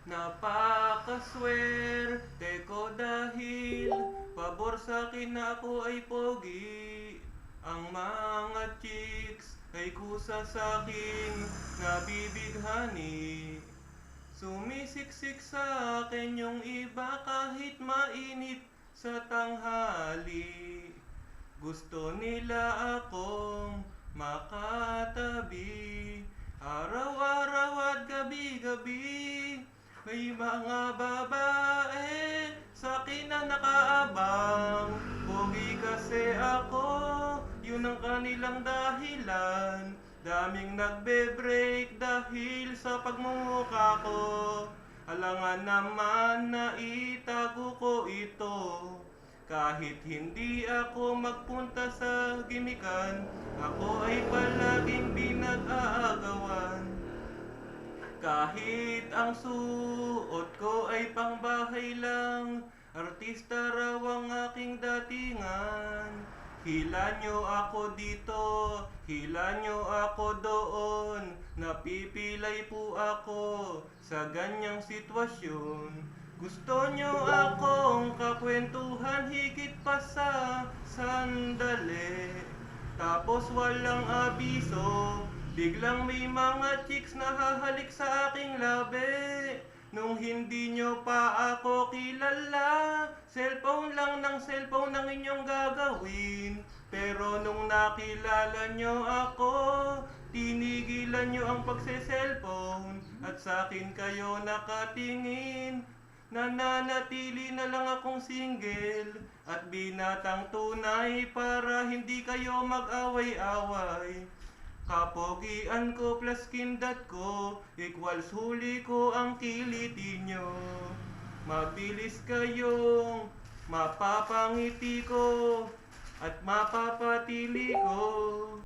Napakaswerte ko dahil pabor sa'kin na ako ay pogi. Ang mga chicks ay kusa sa'king nabibighani. Sumisiksik sa akin yung iba kahit mainit sa tanghali. Gusto nila akong makatabi, araw-araw at gabi-gabi. May mga babae sa akin na nakaabang. Pogi kasi ako, yun ang kanilang dahilan. Daming nagbe-break dahil sa pagmumukha ko. Alangan naman na itago ko ito. Kahit hindi ako magpunta sa gimikan, ako ay palaging pinag-aagawan. Kahit ang suot ko ay pangbahay lang, artista raw ang aking datingan. Hila nyo ako dito, hila nyo ako doon, napipilay po ako sa ganyang sitwasyon. Gusto nyo akong kakwentuhan higit pa sa sandali, tapos walang abiso, biglang may mga chicks na hahalik sa aking labi. Nung hindi nyo pa ako kilala, cellphone lang ng cellphone ang inyong gagawin. Pero nung nakilala nyo ako, tinigilan nyo ang pagse-cellphone at sa'kin kayo nakatingin. Nananatili na lang akong single at binatang tunay para hindi kayo mag-away-away. Kapogian ko plus kindat ko, equals huli ko ang kiliti nyo. Mabilis kayong mapapangiti ko at mapapatili ko.